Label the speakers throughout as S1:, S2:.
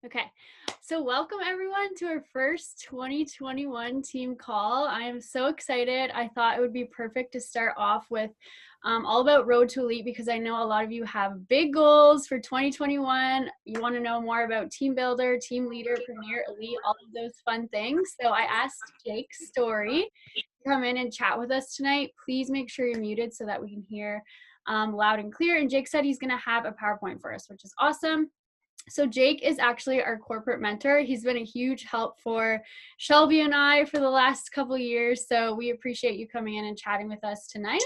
S1: Okay, so welcome everyone to our first 2021 team call. I am so excited. I thought it would be perfect to start off with all about Road to Elite because I know a lot of you have big goals for 2021. You want to know more about Team Builder, Team Leader, Premier, Elite, all of those fun things. So I asked Jake Story to come in and chat with us tonight. Please make sure you're muted so that we can hear loud and clear. And Jake said he's going to have a PowerPoint for us, which is awesome. So Jake is actually our corporate mentor. He's been a huge help for Shelby and I for the last couple of years. So we appreciate you coming in and chatting with us tonight.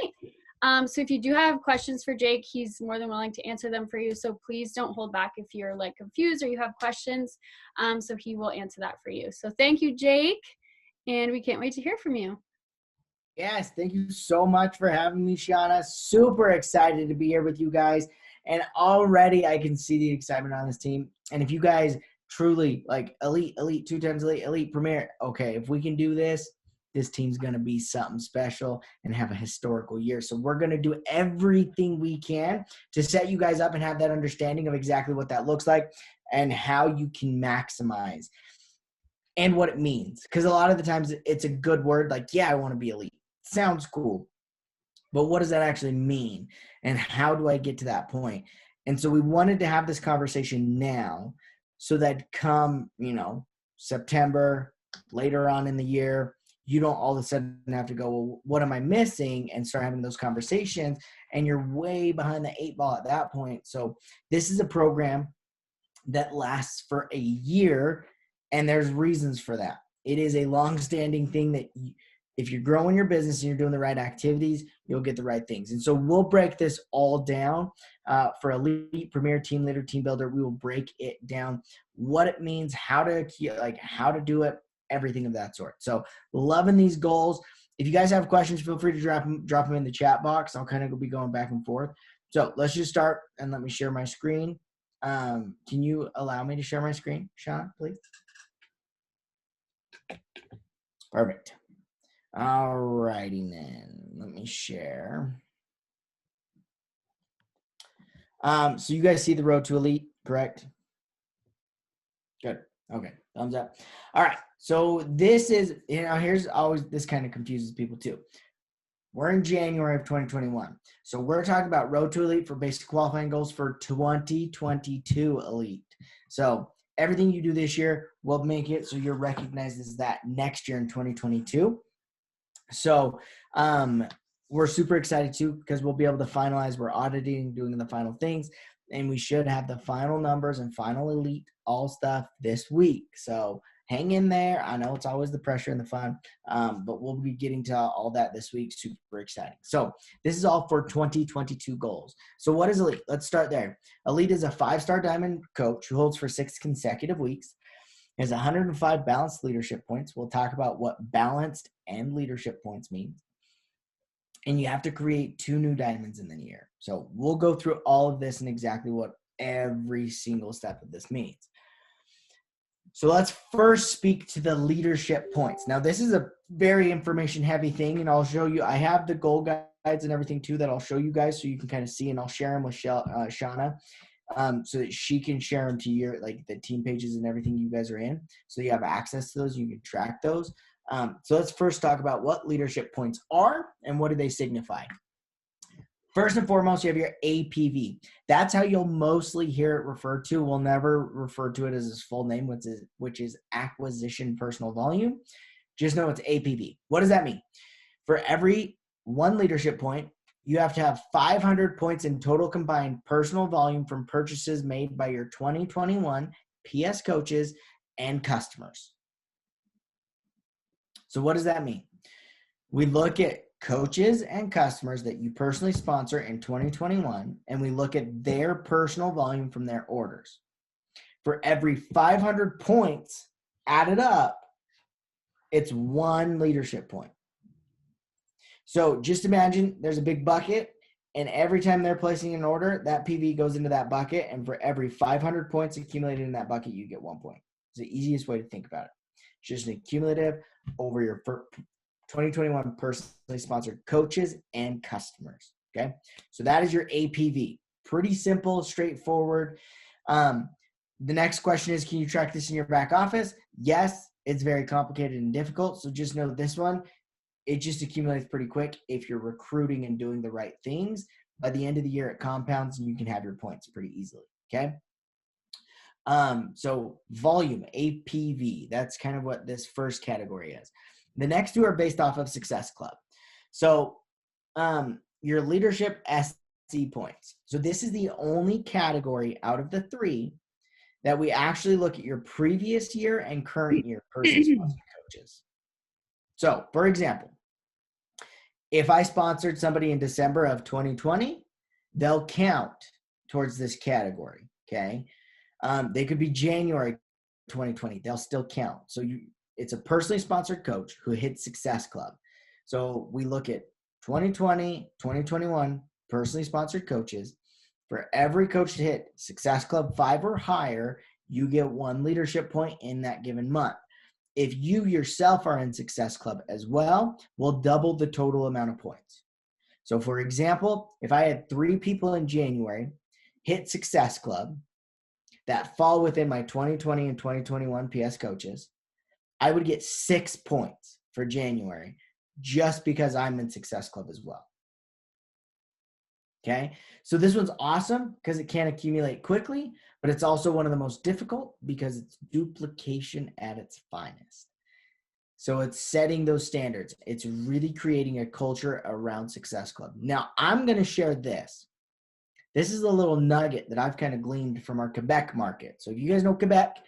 S1: So if you do have questions for Jake, he's more than willing to answer them for you. So please don't hold back if you're like confused or you have questions. So he will answer that for you. So thank you, Jake. And we can't wait to hear from you.
S2: Yes, thank you so much for having me, Shauna. Super excited to be here with you guys. And already I can see the excitement on this team. And if you guys truly like elite, 2 times elite, elite premier, okay, if we can do this, this team's going to be something special and have a historical year. So we're going to do everything we can to set you guys up and have that understanding of exactly what that looks like and how you can maximize and what it means. Because a lot of the times it's a good word like, yeah, I want to be elite. Sounds cool. But what does that actually mean? And how do I get to that point? And so we wanted to have this conversation now so that come, September, later on in the year, you don't all of a sudden have to go, well, what am I missing? And start having those conversations. And you're way behind the 8 ball at that point. So this is a program that lasts for a year. And there's reasons for that. It is a long-standing thing that if you're growing your business and you're doing the right activities, you'll get the right things. And so we'll break this all down for Elite, Premier, Team Leader, Team Builder. We will break it down, what it means, how to do it, everything of that sort. So loving these goals. If you guys have questions, feel free to drop them in the chat box. I'll kind of be going back and forth. So let's just start and let me share my screen. Can you allow me to share my screen, Sean, please? Perfect. All righty then. Let me share. So you guys see the Road to Elite, correct? Good. Okay. Thumbs up. All right. So this is, here's always, this kind of confuses people too. We're in January of 2021. So we're talking about Road to Elite for basic qualifying goals for 2022 Elite. So everything you do this year will make it so you're recognized as that next year in 2022. So we're super excited too because we'll be able to finalize. We're auditing, doing the final things, and we should have the final numbers and final elite all stuff this week. So hang in there. I know it's always the pressure and the fun, but we'll be getting to all that this week. Super exciting. So this is all for 2022 goals. So what is Elite? Let's start there. Elite is a 5-star diamond coach who holds for 6 consecutive weeks. Has 105 balanced leadership points. We'll talk about what balanced and leadership points means. And you have to create 2 new diamonds in the year. So we'll go through all of this and exactly what every single step of this means. So let's first speak to the leadership points. Now, this is a very information heavy thing, and I'll show you. I have the goal guides and everything too that I'll show you guys so you can kind of see, and I'll share them with Shauna. So that she can share them to your, like the team pages and everything you guys are in. So you have access to those, you can track those. So let's first talk about what leadership points are and what do they signify. First and foremost, you have your APV. That's how you'll mostly hear it referred to. We'll never refer to it as its full name, which is acquisition personal volume. Just know it's APV. What does that mean? For every 1 leadership point, you have to have 500 points in total combined personal volume from purchases made by your 2021 PS coaches and customers. So what does that mean? We look at coaches and customers that you personally sponsor in 2021, and we look at their personal volume from their orders. For every 500 points added up, it's 1 leadership point. So just imagine there's a big bucket, and every time they're placing an order, that PV goes into that bucket, and for every 500 points accumulated in that bucket, you get 1 point. It's the easiest way to think about it. It's just an accumulative over your 2021 personally sponsored coaches and customers, okay? So that is your APV. Pretty simple, straightforward. The next question is, can you track this in your back office? Yes, it's very complicated and difficult. So just know this one, it just accumulates pretty quick if you're recruiting and doing the right things. By the end of the year, it compounds and you can have your points pretty easily. Okay. So volume, APV, that's kind of what this first category is. The next two are based off of Success Club. So your leadership SC points. So this is the only category out of the three that we actually look at your previous year and current year person-sponsored coaches. So, for example, if I sponsored somebody in December of 2020, they'll count towards this category, okay? They could be January 2020. They'll still count. So it's a personally sponsored coach who hits Success Club. So we look at 2020, 2021 personally sponsored coaches. For every coach to hit Success Club 5 or higher, you get 1 leadership point in that given month. If you yourself are in Success Club as well, we'll double the total amount of points. So for example, if I had 3 people in January hit Success Club that fall within my 2020 and 2021 PS coaches, I would get 6 points for January just because I'm in Success Club as well. Okay, so this one's awesome because it can accumulate quickly, but it's also one of the most difficult because it's duplication at its finest. So it's setting those standards. It's really creating a culture around Success Club. Now, I'm going to share this. This is a little nugget that I've kind of gleaned from our Quebec market. So if you guys know Quebec,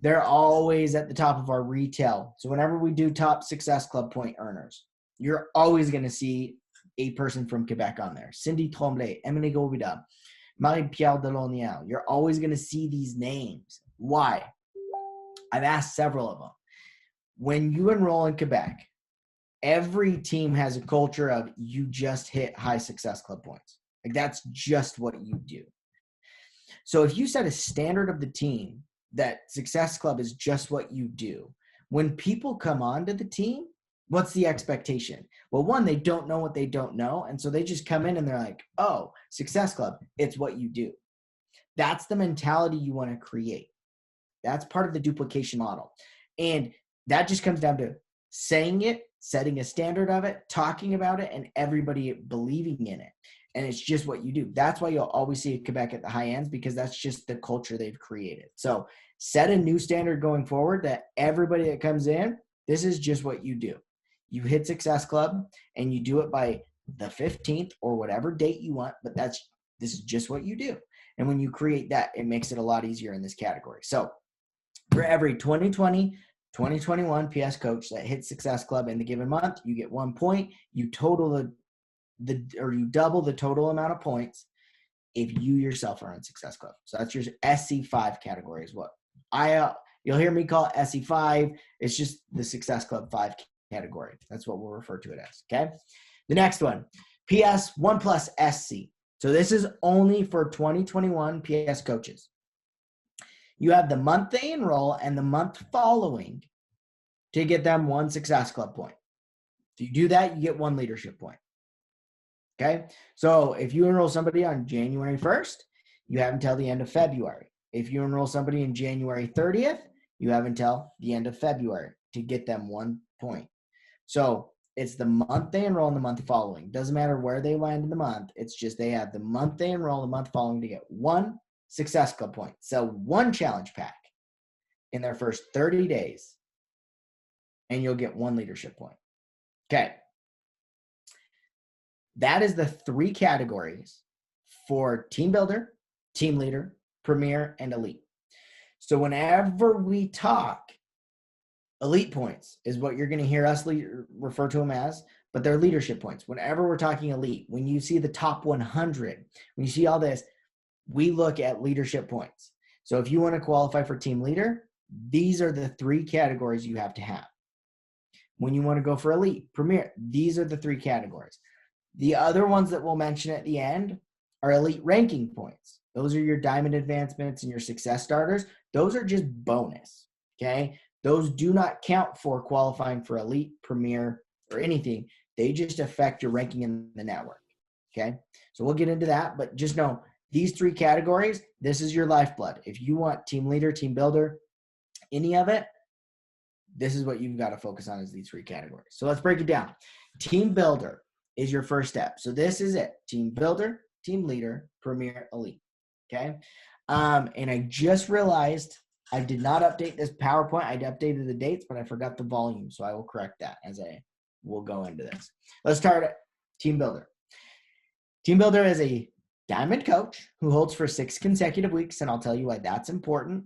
S2: they're always at the top of our retail. So whenever we do top Success Club point earners, you're always going to see a person from Quebec on there. Cindy Tremblay, Emily Govida, Marie-Pierre Delaunier. You're always going to see these names. Why? I've asked several of them. When you enroll in Quebec, every team has a culture of you just hit high Success Club points. Like that's just what you do. So if you set a standard of the team that Success Club is just what you do, when people come onto the team, what's the expectation? Well, one, they don't know what they don't know. And so they just come in and they're like, oh, Success Club, it's what you do. That's the mentality you want to create. That's part of the duplication model. And that just comes down to saying it, setting a standard of it, talking about it, and everybody believing in it. And it's just what you do. That's why you'll always see Quebec at the high ends because that's just the culture they've created. So set a new standard going forward that everybody that comes in, this is just what you do. You hit Success Club and you do it by the 15th or whatever date you want, but this is just what you do. And when you create that, it makes it a lot easier in this category. So for every 2020, 2021 PS coach that hits Success Club in the given month, you get 1 point. You total you double the total amount of points if you yourself are in Success Club. So that's your SC5 category is what you'll hear me call it SC5. It's just the Success Club 5 category. That's what we'll refer to it as. Okay. The next one, PS 1 plus SC. So this is only for 2021 PS coaches. You have the month they enroll and the month following to get them 1 Success Club point. If you do that, you get 1 leadership point. Okay. So if you enroll somebody on January 1st, you have until the end of February. If you enroll somebody in January 30th, you have until the end of February to get them 1 point. So it's the month they enroll and the month following. Doesn't matter where they land in the month. It's just they have the month they enroll, the month following to get 1 Success Club point. So 1 challenge pack in their first 30 days, and you'll get 1 leadership point. Okay. That is the 3 categories for team builder, team leader, premier, and elite. So whenever we talk, elite points is what you're going to hear us refer to them as, but they're leadership points. Whenever we're talking elite, when you see the top 100, when you see all this, we look at leadership points. So if you want to qualify for team leader, these are the 3 categories you have to have. When you want to go for elite, premier, these are the 3 categories. The other ones that we'll mention at the end are elite ranking points. Those are your diamond advancements and your success starters. Those are just bonus, okay? Those do not count for qualifying for elite, premier, or anything. They just affect your ranking in the network, okay? So we'll get into that, but just know these 3 categories, this is your lifeblood. If you want team leader, team builder, any of it, this is what you've got to focus on, is these 3 categories. So let's break it down. Team builder is your first step. So this is it. Team builder, team leader, premier, elite. Okay. And I just realized I did not update this PowerPoint. I updated the dates, but I forgot the volume. So I will correct that as I will go into this. Let's start at team builder. Team builder is a diamond coach who holds for 6 consecutive weeks. And I'll tell you why that's important.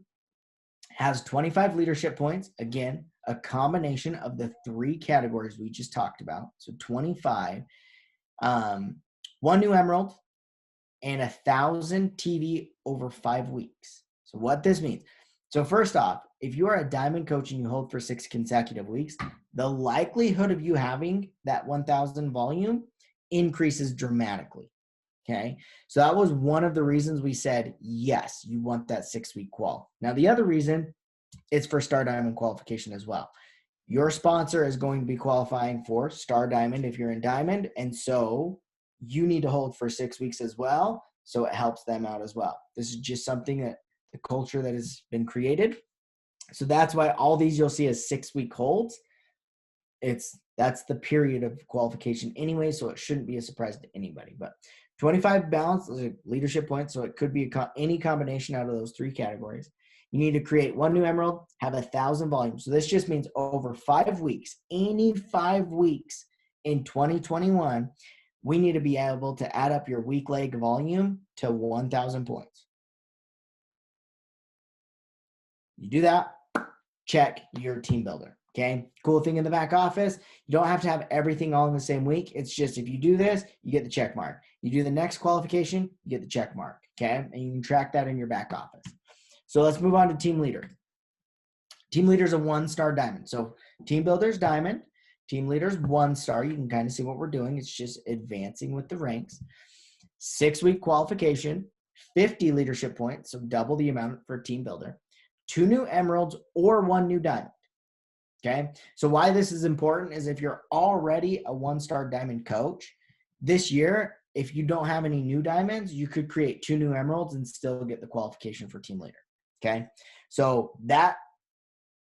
S2: Has 25 leadership points. Again, a combination of the 3 categories we just talked about. So 25, 1 new emerald, and 1,000 TV over 5 weeks. So what this means. So first off, if you are a diamond coach and you hold for 6 consecutive weeks, the likelihood of you having that 1,000 volume increases dramatically. Okay. So that was one of the reasons we said, yes, you want that 6-week qual. Now, the other reason is for Star Diamond qualification as well. Your sponsor is going to be qualifying for Star Diamond if you're in Diamond. And so you need to hold for 6 weeks as well. So it helps them out as well. This is just something that the culture that has been created. So that's why all these you'll see as 6-week holds. That's the period of qualification anyway. So it shouldn't be a surprise to anybody, but 25 balance leadership points. So it could be any combination out of those 3 categories. You need to create 1 new emerald, have 1,000 volumes. So this just means over 5 weeks, any 5 weeks in 2021, we need to be able to add up your week leg volume to 1,000 points. You do that, check, your team builder. Okay. Cool thing in the back office, you don't have to have everything all in the same week. It's just, if you do this, you get the check mark. You do the next qualification, you get the check mark. Okay. And you can track that in your back office. So let's move on to team leader. Team leader is a 1-star diamond. So team builder's diamond, team leader's 1-star. You can kind of see what we're doing. It's just advancing with the ranks. 6-week qualification, 50 leadership points. So double the amount for team builder, 2 new emeralds or 1 new diamond. Okay. So why this is important is if you're already a 1-star diamond coach this year, if you don't have any new diamonds, you could create 2 new emeralds and still get the qualification for team leader. Okay. So that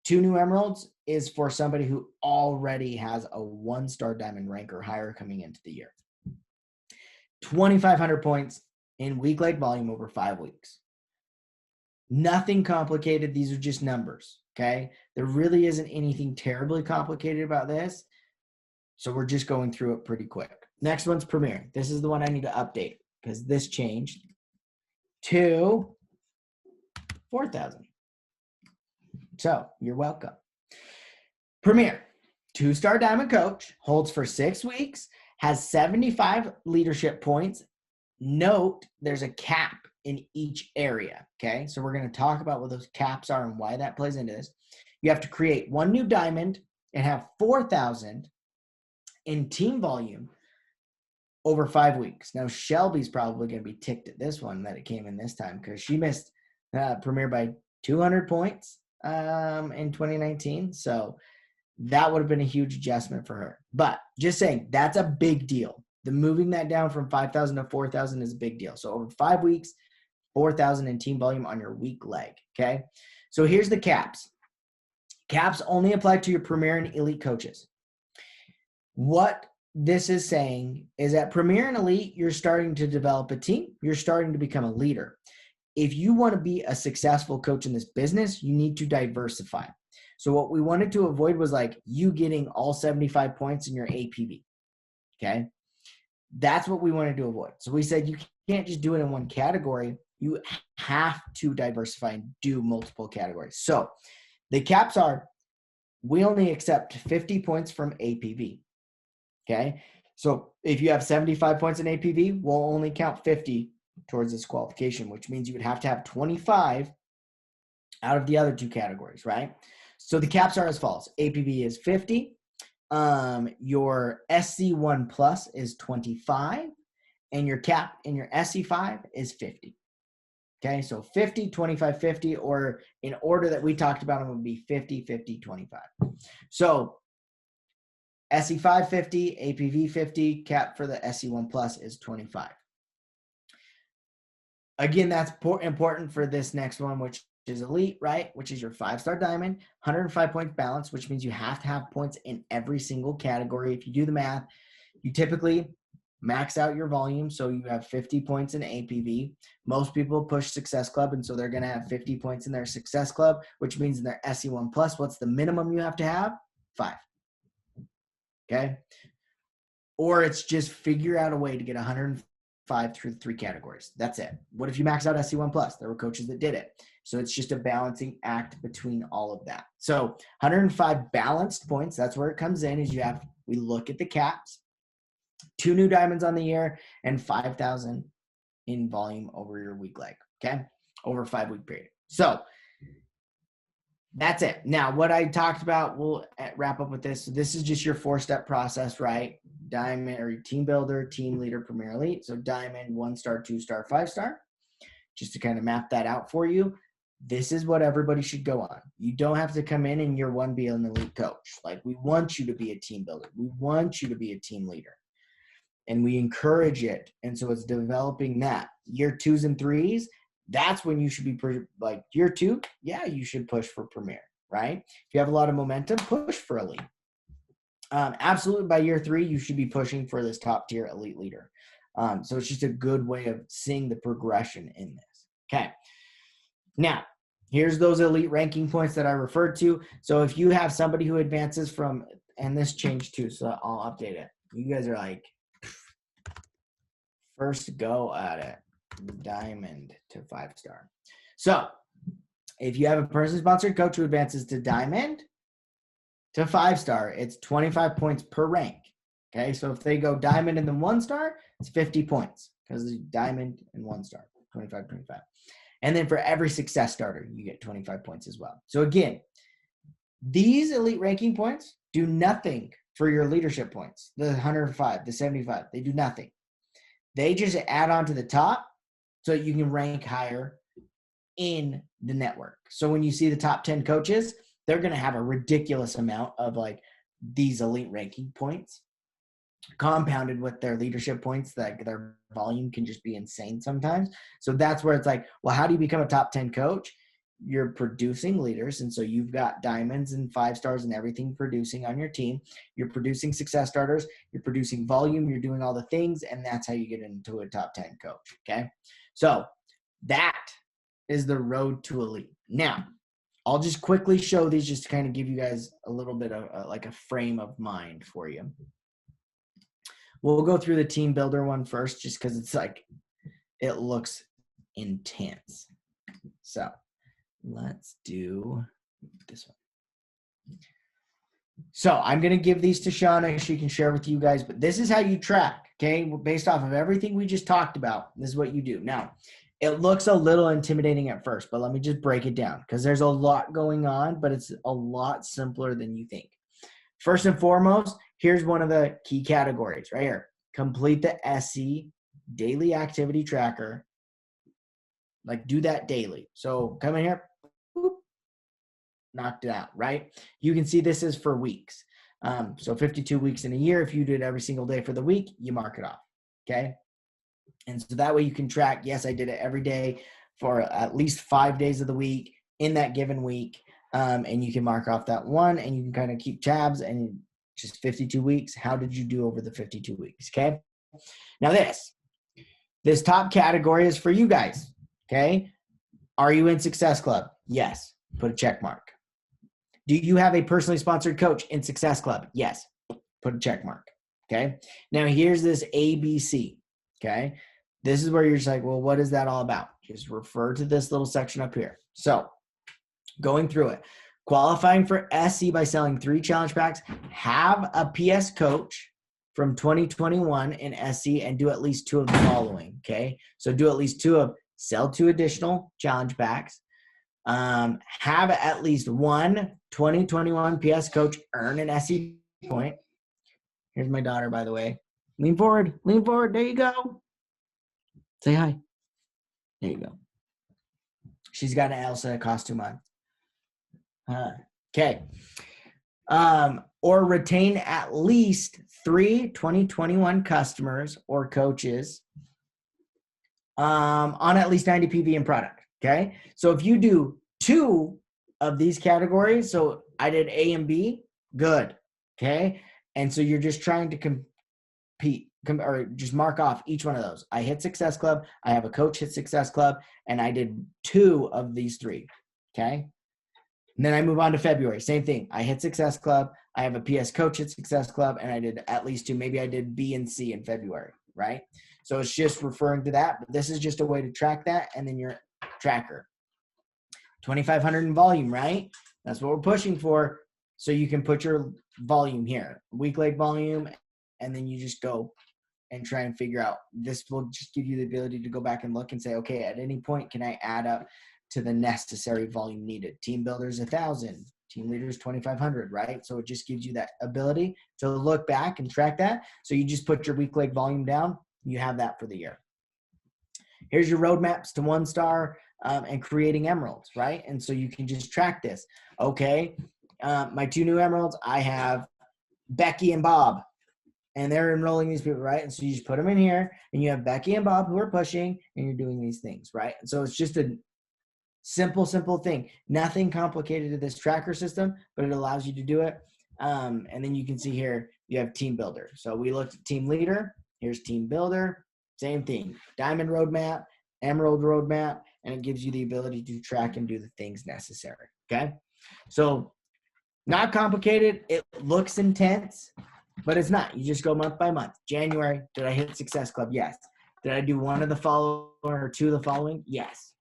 S2: 2 new emeralds is for somebody who already has a 1-star diamond rank or higher coming into the year. 2,500 points in week leg volume over 5 weeks. Nothing complicated. These are just numbers. Okay. There really isn't anything terribly complicated about this. So we're just going through it pretty quick. Next one's Premier. This is the one I need to update because this changed to 4,000. So you're welcome. Premier, 2-star diamond coach, holds for 6 weeks, has 75 leadership points. Note there's a cap in each area. Okay. So we're going to talk about what those caps are and why that plays into this. You have to create 1 new diamond and have 4,000 in team volume over 5 weeks. Now Shelby's probably going to be ticked at this one that it came in this time because she missed Premier by 200 points in 2019. So that would have been a huge adjustment for her. But just saying, that's a big deal. The moving that down from 5,000 to 4,000 is a big deal. So over 5 weeks, 4,000 in team volume on your week leg. Okay. So here's the caps. Caps only apply to your Premier and Elite coaches. What this is saying is that Premier and Elite, you're starting to develop a team. You're starting to become a leader. If you want to be a successful coach in this business, you need to diversify. So what we wanted to avoid was like you getting all 75 points in your APV. Okay. That's what we wanted to avoid. So we said you can't just do it in one category. You have to diversify and do multiple categories. So the caps are, we only accept 50 points from APV. Okay. So if you have 75 points in APV, we'll only count 50 towards this qualification, which means you would have to have 25 out of the other 2 categories, right? So the caps are as follows. APV is 50. Your SC1 plus is 25 and your cap in your SC5 is 50. Okay. So 50, 25, 50, or in order that we talked about them would be 50, 50, 25. So SC5 50, APV 50, cap for the SC1 plus is 25. again, that's important for this next one, which is elite, right? Which is your 5-star diamond, 105 points balance, which means you have to have points in every single category. If you do the math, you typically max out your volume. So you have 50 points in APV. Most people push Success Club, and so they're going to have 50 points in their Success Club, which means in their SE1 Plus, what's the minimum you have to have? 5. Okay. Or it's just figure out a way to get 105 through the 3 categories. That's it. What if you max out SE1 Plus? There were coaches that did it. So it's just a balancing act between all of that. So 105 balanced points, that's where it comes in, is we look at the caps, 2 new diamonds on the year, and 5,000 in volume over your week leg, okay? Over a 5-week period. So that's it. Now, what I talked about, we'll wrap up with this. So this is just your 4-step process, right? Diamond, or team builder, team leader, premier elite. So diamond, 1-star, 2-star, 5-star. Just to kind of map that out for you. This is what everybody should go on. You don't have to come in and year 1 be an elite coach. Like, we want you to be a team builder. We want you to be a team leader. And we encourage it. And so it's developing that. Year 2s and 3s, that's when you should be like year 2. Yeah, you should push for premier, right? If you have a lot of momentum, push for elite. Absolutely, by year 3, you should be pushing for this top tier elite leader. So it's just a good way of seeing the progression in this. Okay. Now, here's those elite ranking points that I referred to. So if you have somebody who advances from, and this changed too, so I'll update it. You guys are like, first go at it, diamond to 5-star. So if you have a person-sponsored coach who advances to diamond to 5-star, it's 25 points per rank. Okay, so if they go diamond and then 1-star, it's 50 points because it's diamond and 1-star, 25, 25. And then for every success starter, you get 25 points as well. So again, these elite ranking points do nothing for your leadership points. The 105, the 75, they do nothing. They just add on to the top so you can rank higher in the network. So when you see the top 10 coaches, they're going to have a ridiculous amount of like these elite ranking points compounded with their leadership points, that their volume can just be insane sometimes. So that's where it's like, well, how do you become a top 10 coach? You're producing leaders. And so you've got diamonds and 5-stars and everything producing on your team. You're producing success starters. You're producing volume. You're doing all the things. And that's how you get into a top 10 coach. Okay. So that is the road to elite. Now, I'll just quickly show these just to kind of give you guys a little bit of like a frame of mind for you. We'll go through the team builder one first, just because it's like, it looks intense. So let's do this one. So I'm going to give these to Shauna. She can share with you guys, but this is how you track, okay? Based off of everything we just talked about, this is what you do. Now, it looks a little intimidating at first, but let me just break it down because there's a lot going on, but it's a lot simpler than you think. First and foremost, here's one of the key categories right here. Complete the SE daily activity tracker. Like, do that daily. So come in here, boop, knocked it out, right? You can see this is for weeks. So 52 weeks in a year. If you do it every single day for the week, you mark it off, okay? And so that way you can track, yes, I did it every day for at least 5 days of the week in that given week. And you can mark off that one, and you can kind of keep tabs, and just 52 weeks. How did you do over the 52 weeks? Okay. Now this top category is for you guys. Okay. Are you in Success Club? Yes. Put a check mark. Do you have a personally sponsored coach in Success Club? Yes. Put a check mark. Okay. Now here's this ABC. Okay. This is where you're just like, well, what is that all about? Just refer to this little section up here. So going through it, qualifying for SE by selling 3 challenge packs, have a PS coach from 2021 in SE, and do at least 2 of the following. Okay. So do at least 2 of sell 2 additional challenge packs. Have at least 1 2021 PS coach earn an SE point. Here's my daughter, by the way. Lean forward. Lean forward. There you go. Say hi. There you go. She's got an Elsa costume on. Okay. Or retain at least 3 2021 customers or coaches on at least 90 PV in product. Okay. So if you do 2 of these categories, so I did A and B, good. Okay. And so you're just trying to compete or just mark off each one of those. I hit Success Club. I have a coach hit Success Club, and I did 2 of these 3. Okay. And then I move on to February. Same thing. I hit Success Club. I have a PS coach at Success Club, and I did at least 2. Maybe I did B and C in February, right? So it's just referring to that. But this is just a way to track that, and then your tracker. 2,500 in volume, right? That's what we're pushing for. So you can put your volume here, week leg volume, and then you just go and try and figure out. This will just give you the ability to go back and look and say, okay, at any point, can I add up to the necessary volume needed? Team builders 1,000, team leaders 2,500, right? So it just gives you that ability to look back and track that. So you just put your week leg volume down. You have that for the year. Here's your roadmaps to 1-star and creating emeralds, right? And so you can just track this. Okay, my 2 new emeralds, I have Becky and Bob, and they're enrolling these people, right? And so you just put them in here, and you have Becky and Bob who are pushing, and you're doing these things, right? And so it's just a simple thing. Nothing complicated to this tracker system, but it allows you to do it. And then you can see here, you have team builder. So we looked at team leader. Here's team builder. Same thing. Diamond roadmap, emerald roadmap, and it gives you the ability to track and do the things necessary. Okay. So not complicated. It looks intense, but it's not. You just go month by month. January, did I hit Success Club? Yes. Did I do 1 of the following or 2 of the following? Yes.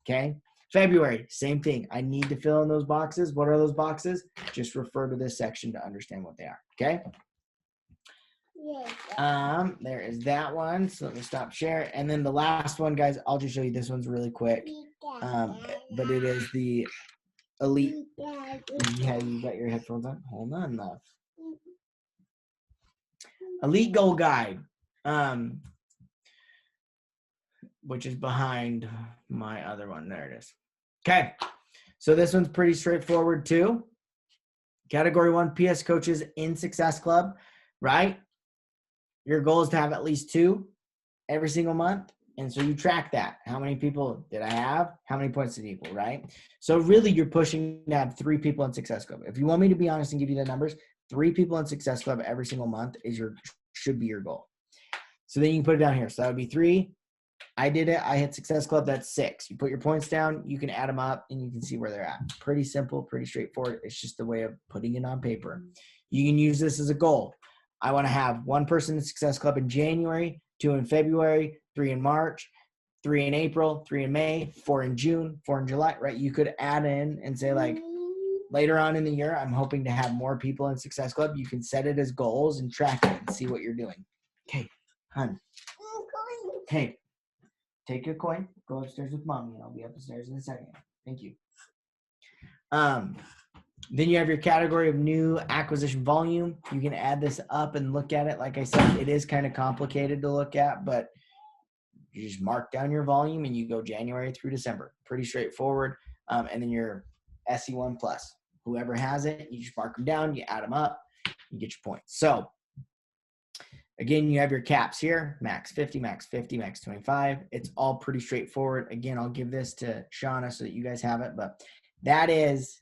S2: Okay. February, same thing. I need to fill in those boxes. What are those boxes? Just refer to this section to understand what they are. Okay. There is that one. So let me stop share. And then the last one, guys, I'll just show you. This one's really quick. But it is the elite. Yeah, you got your headphones on. Hold on, love. Elite Goal Guide, which is behind my other one. There it is. Okay. So this one's pretty straightforward too. Category 1, PS coaches in Success Club, right? Your goal is to have at least 2 every single month. And so you track that. How many people did I have? How many points did it equal, right? So really you're pushing to have 3 people in Success Club. If you want me to be honest and give you the numbers, 3 people in Success Club every single month should be your goal. So then you can put it down here. So that would be 3. I did it. I hit Success Club. That's 6. You put your points down. You can add them up, and you can see where they're at. Pretty simple, pretty straightforward. It's just a way of putting it on paper. You can use this as a goal. I want to have 1 person in Success Club in January, 2 in February, 3 in March, 3 in April, 3 in May, 4 in June, 4 in July, right? You could add in and say, like, later on in the year, I'm hoping to have more people in Success Club. You can set it as goals and track it and see what you're doing. Okay, hon. Hey. Take your coin, go upstairs with mommy, and I'll be upstairs in a second. Thank you. Then you have your category of new acquisition volume. You can add this up and look at it. Like I said, it is kind of complicated to look at, but you just mark down your volume and you go January through December. Pretty straightforward. And then your SE1 plus. Whoever has it, you just mark them down, you add them up, you get your points. So again, you have your caps here, max 50, max 50, max 25. It's all pretty straightforward. Again, I'll give this to Shauna so that you guys have it, but that is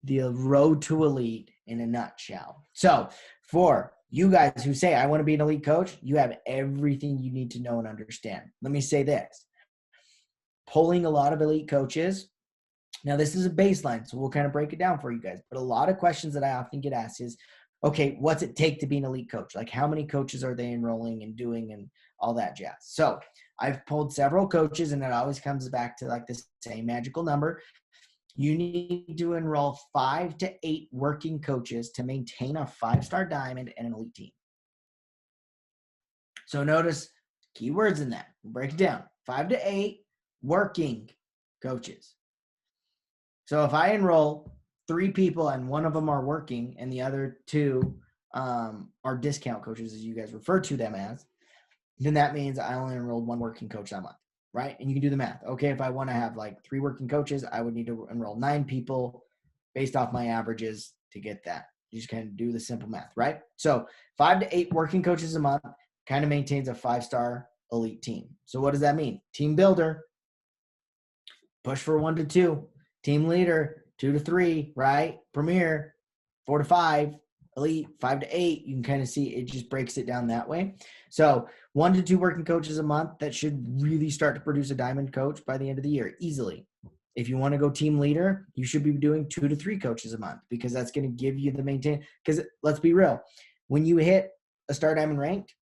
S2: the road to elite in a nutshell. So for you guys who say, I want to be an elite coach, you have everything you need to know and understand. Let me say this. Polling a lot of elite coaches. Now, this is a baseline, so we'll kind of break it down for you guys. But a lot of questions that I often get asked is, okay, what's it take to be an elite coach? Like, how many coaches are they enrolling and doing and all that jazz? So I've polled several coaches, and it always comes back to like the same magical number. You need to enroll 5 to 8 working coaches to maintain a 5-star diamond and an elite team. So notice keywords in that. We'll break it down. 5 to 8 working coaches. So if I enroll 3 people and 1 of them are working and the other 2 are discount coaches, as you guys refer to them as, then that means I only enrolled 1 working coach that month, right? And you can do the math. Okay, if I want to have like 3 working coaches, I would need to enroll 9 people based off my averages to get that. You just kind of do the simple math, right? So 5 to 8 working coaches a month kind of maintains a 5-star elite team. So what does that mean? Team builder, push for 1 to 2. Team leader, 2 to 3, right? Premier, 4 to 5. Elite, 5 to 8. You can kind of see it just breaks it down that way. So 1 to 2 working coaches a month, that should really start to produce a diamond coach by the end of the year, easily. If you want to go team leader, you should be doing 2 to 3 coaches a month, because that's going to give you the maintain. Because let's be real, when you hit a star diamond ranked,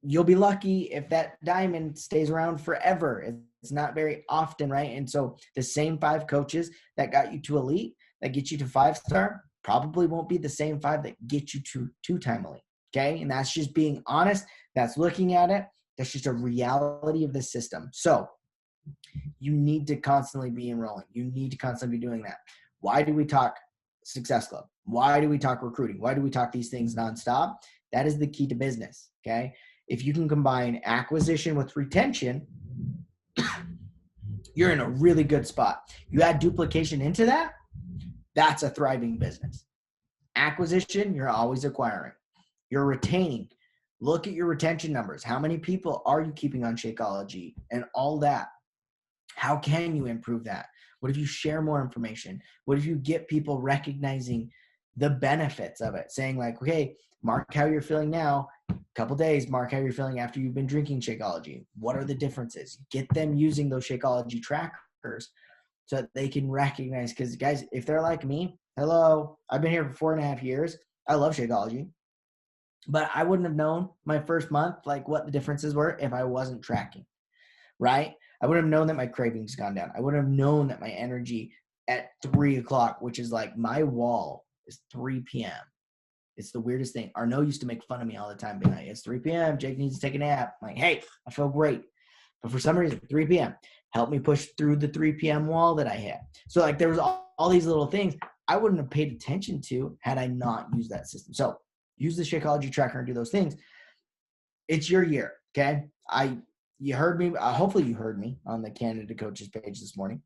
S2: you'll be lucky if that diamond stays around forever. It's not very often, right? And so the same 5 coaches that got you to elite, that get you to 5-star, probably won't be the same 5 that get you to 2-time elite. Okay. And that's just being honest. That's looking at it. That's just a reality of the system. So you need to constantly be enrolling. You need to constantly be doing that. Why do we talk Success Club? Why do we talk recruiting? Why do we talk these things nonstop? That is the key to business. Okay. If you can combine acquisition with retention, you're in a really good spot. You add duplication into that, that's a thriving business. Acquisition, you're always acquiring. You're retaining. Look at your retention numbers. How many people are you keeping on Shakeology and all that? How can you improve that? What if you share more information? What if you get people recognizing the benefits of it? Saying like, okay, mark how you're feeling now. A couple days, mark how you're feeling after you've been drinking Shakeology. What are the differences? Get them using those Shakeology trackers so that they can recognize. Because guys, if they're like me, hello, I've been here for 4.5 years. I love Shakeology. But I wouldn't have known my first month, like what the differences were if I wasn't tracking, right? I wouldn't have known that my cravings gone down. I wouldn't have known that my energy at 3 o'clock, which is like my wall, is 3 p.m. It's the weirdest thing. Arnaud used to make fun of me all the time, being like, it's 3 p.m. Jake needs to take a nap. I'm like, hey, I feel great. But for some reason, 3 p.m. helped me push through the 3 p.m. wall that I hit. So like there was all these little things I wouldn't have paid attention to had I not used that system. So use the Shakeology tracker and do those things. It's your year, okay? You heard me. Hopefully you heard me on the Canada Coaches page this morning.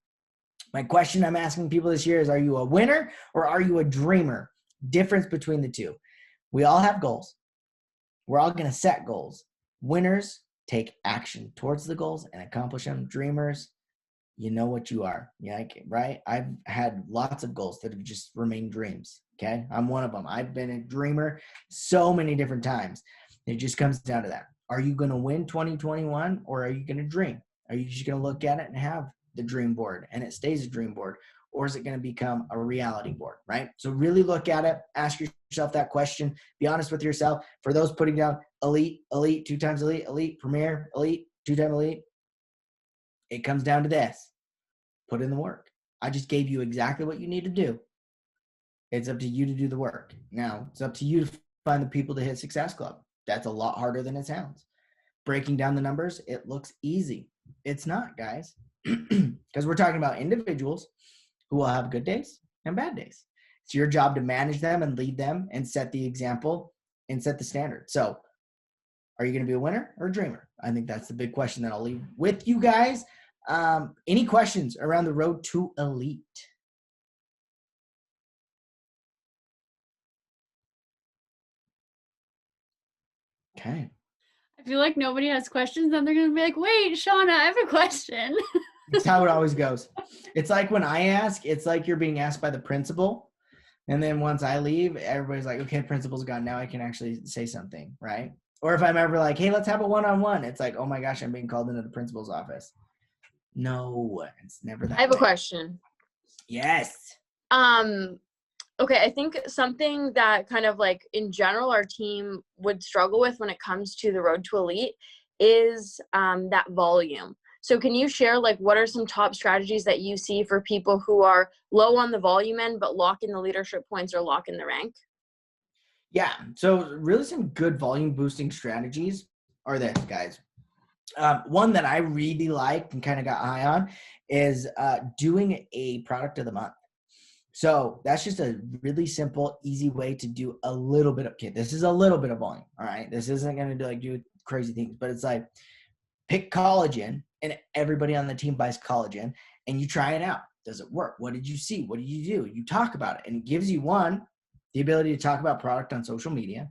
S2: My question I'm asking people this year is, are you a winner or are you a dreamer? Difference between the two. We all have goals. We're all going to set goals. Winners take action towards the goals and accomplish them. Dreamers, you know what you are. Yeah, right? I've had lots of goals that have just remained dreams. Okay. I'm one of them. I've been a dreamer so many different times. It just comes down to that. Are you going to win 2021 or are you going to dream? Are you just going to look at it and have the dream board and it stays a dream board? Or is it going to become a reality board, right? So really look at it. Ask yourself that question. Be honest with yourself. For those putting down elite, 2 times elite, elite, premier, elite, 2-time elite, it comes down to this. Put in the work. I just gave you exactly what you need to do. It's up to you to do the work. Now, it's up to you to find the people to hit Success Club. That's a lot harder than it sounds. Breaking down the numbers, it looks easy. It's not, guys, because we're talking about individuals who will have good days and bad days. It's your job to manage them and lead them and set the example and set the standard. So are you going to be a winner or a dreamer? I think that's the big question that I'll leave with you guys. Any questions around the road to elite? Okay.
S1: I feel like nobody has questions, then they're going to be like, wait, Shauna, I have a question.
S2: That's how it always goes. It's like when I ask, it's like you're being asked by the principal. And then once I leave, everybody's like, okay, principal's gone. Now I can actually say something, right? Or if I'm ever like, hey, let's have a one-on-one. It's like, oh my gosh, I'm being called into the principal's office. No, it's never that
S3: I have
S2: way.
S3: a question.
S2: Yes.
S3: Okay, I think something that kind of like in general our team would struggle with when it comes to the road to elite is that volume. So can you share like what are some top strategies that you see for people who are low on the volume end but lock in the leadership points or lock in the rank?
S2: Yeah. So really some good volume boosting strategies are this, guys. One that I really liked and kind of got high on is doing a product of the month. So that's just a really simple, easy way to do a little bit of, okay, this is a little bit of volume. All right. This isn't going to do crazy things, but it's like pick collagen and everybody on the team buys collagen and you try it out. Does it work? What did you see? What did you do? You talk about it and it gives you the ability to talk about product on social media.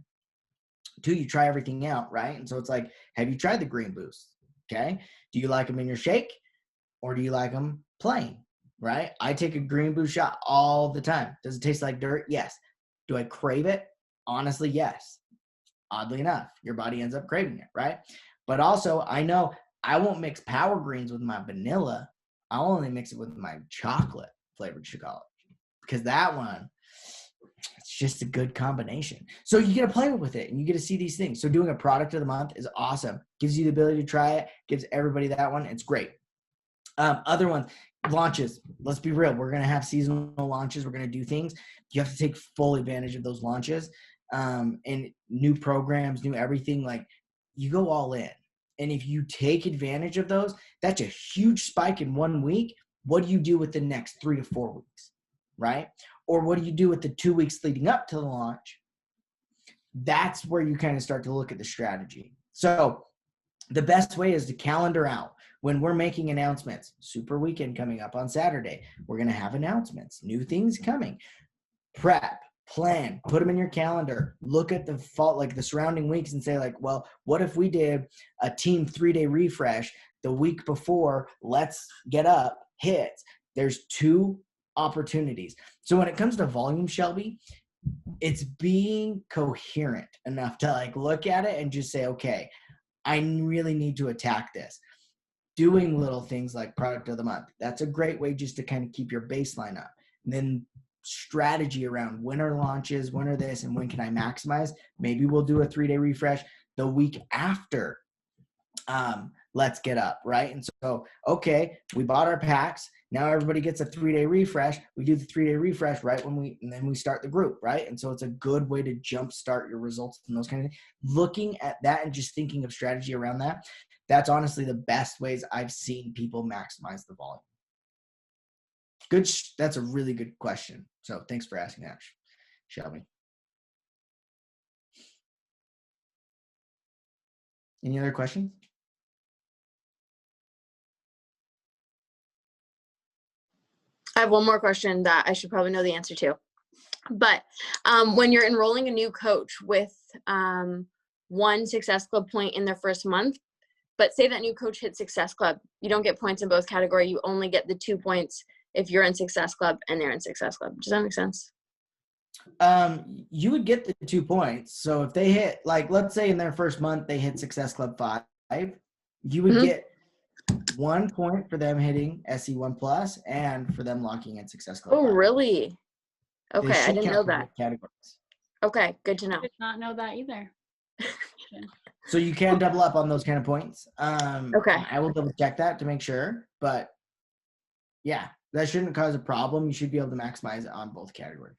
S2: Two, you try everything out, right? And so it's like, have you tried the green boost? Okay. Do you like them in your shake or do you like them plain, right? I take a green boost shot all the time. Does it taste like dirt? Yes. Do I crave it? Honestly, yes. Oddly enough, your body ends up craving it, right? But also, I know I won't mix Power Greens with my vanilla. I'll only mix it with my chocolate flavored Shakeology because that one, it's just a good combination. So you get to play with it and you get to see these things. So doing a product of the month is awesome. Gives you the ability to try it. Gives everybody that one. It's great. Other ones, launches. Let's be real. We're going to have seasonal launches. We're going to do things. You have to take full advantage of those launches. And new programs, new everything. Like you go all in. And if you take advantage of those, that's a huge spike in 1 week. What do you do with the next 3 to 4 weeks? Right? Or what do you do with the 2 weeks leading up to the launch? That's where you kind of start to look at the strategy. So the best way is to calendar out when we're making announcements. Super weekend coming up on Saturday. We're going to have announcements, new things coming. Prep, plan, put them in your calendar. Look at the fall, like the surrounding weeks and say like, well, what if we did a team 3-day refresh the week before Let's Get Up hits? There's 2 opportunities. So when it comes to volume, Shelby, it's being coherent enough to like look at it and just say, okay, I really need to attack this. Doing little things like product of the month. That's a great way just to kind of keep your baseline up. And then strategy around when are launches, when are this, and when can I maximize? Maybe we'll do a 3-day refresh the week after Let's Get Up, right? And so, okay, we bought our packs. Now everybody gets a 3-day refresh. We do the 3-day refresh right and then we start the group, right? And so it's a good way to jumpstart your results and those kind of things. Looking at that and just thinking of strategy around that, that's honestly the best ways I've seen people maximize the volume. Good. That's a really good question. So thanks for asking that, Shelby. Any other questions?
S3: I have one more question that I should probably know the answer to. But when you're enrolling a new coach with 1 Success Club point in their first month, but say that new coach hits Success Club, you don't get points in both categories. You only get the 2 points if you're in Success Club and they're in Success Club. Does that make sense?
S2: You would get the 2 points. So if they hit, like, let's say in their first month, they hit Success Club 5, you would get 1 point for them hitting SE1 Plus and for them locking in Success Club.
S3: Oh, 5. Really? Okay, I didn't know that.
S2: Categories.
S3: Okay, good to know.
S1: I did not know that either.
S2: So you can double up on those kind of points.
S3: Okay.
S2: I will double check that to make sure, but yeah, that shouldn't cause a problem. You should be able to maximize it on both categories.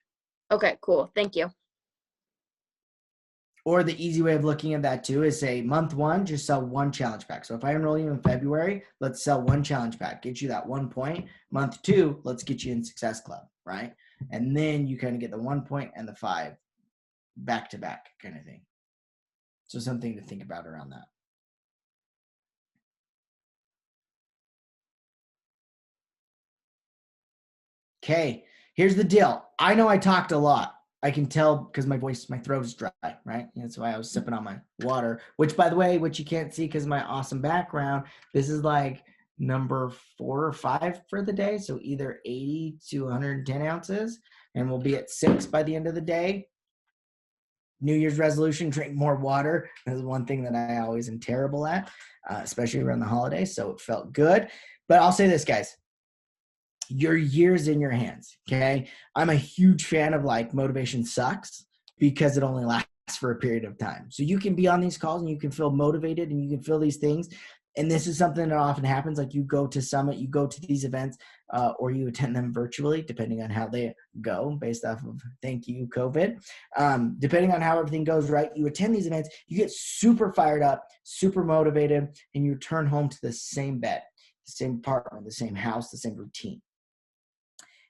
S3: Okay, cool. Thank you.
S2: Or the easy way of looking at that too is say month 1, just sell 1 challenge pack. So if I enroll you in February, let's sell 1 challenge pack, get you that 1 point. Month 2, let's get you in Success Club, right? And then you kind of get the 1 point and the 5 back to back kind of thing. So something to think about around that. Okay, here's the deal. I know I talked a lot. I can tell because my throat is dry, right? That's why I was sipping on my water, which by the way, which you can't see because of my awesome background, this is like number 4 or 5 for the day. So either 80 to 110 ounces, and we'll be at 6 by the end of the day. New Year's resolution, drink more water. That's one thing that I always am terrible at, especially around the holidays. So it felt good. But I'll say this, guys. Your year's in your hands, okay? I'm a huge fan of like motivation sucks because it only lasts for a period of time. So you can be on these calls and you can feel motivated and you can feel these things. And this is something that often happens. Like you go to Summit, you go to these events, or you attend them virtually, depending on how they go based off of, thank you, COVID. Depending on how everything goes, right? You attend these events, you get super fired up, super motivated, and you return home to the same bed, the same apartment, the same house, the same routine.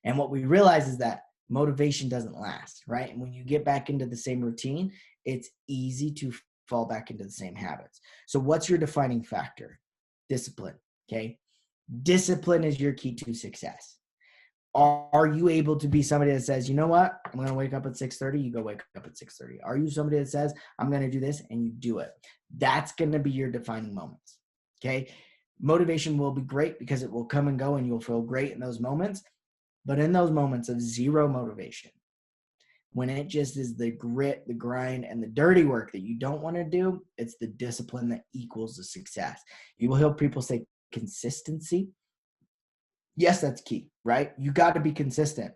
S2: And what we realize is that motivation doesn't last, right? And when you get back into the same routine, it's easy to fall back into the same habits. So what's your defining factor? Discipline, okay? Discipline is your key to success. Are you able to be somebody that says, you know what, I'm going to wake up at 6:30, you go wake up at 6:30? Are you somebody that says, I'm going to do this, and you do it? That's going to be your defining moments. Okay. Motivation will be great because it will come and go and you'll feel great in those moments. But in those moments of zero motivation, when it just is the grit, the grind, and the dirty work that you don't want to do, it's the discipline that equals the success. You will hear people say consistency. Yes, that's key, right? You got to be consistent,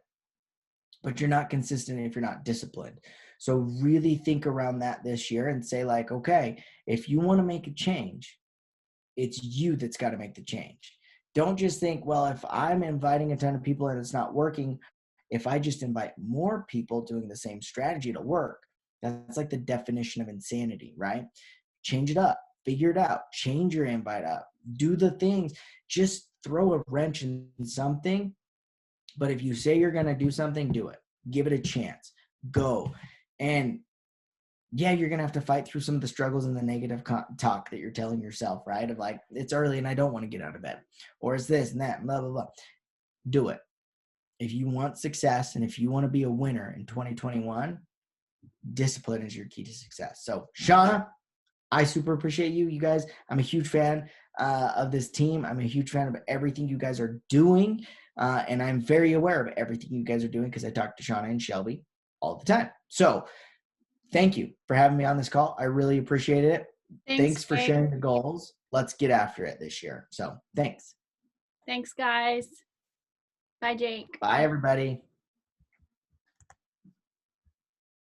S2: but you're not consistent if you're not disciplined. So really think around that this year and say like, okay, if you want to make a change, it's you that's got to make the change. Don't just think, well, if I'm inviting a ton of people and it's not working, if I just invite more people doing the same strategy to work, that's like the definition of insanity, right? Change it up, figure it out, change your invite up, do the things, just throw a wrench in something. But if you say you're going to do something, do it. Give it a chance. Go. And yeah, you're going to have to fight through some of the struggles and the negative talk that you're telling yourself, right? Of like, it's early and I don't want to get out of bed. Or it's this and that, blah, blah, blah. Do it. If you want success and if you want to be a winner in 2021, discipline is your key to success. So, Shauna, I super appreciate you. You guys, I'm a huge fan of this team. I'm a huge fan of everything you guys are doing. And I'm very aware of everything you guys are doing because I talk to Shauna and Shelby all the time. So thank you for having me on this call. I really appreciate it. Thanks for sharing the goals. Let's get after it this year. So thanks.
S1: Thanks, guys. Bye, Jake.
S2: Bye, everybody.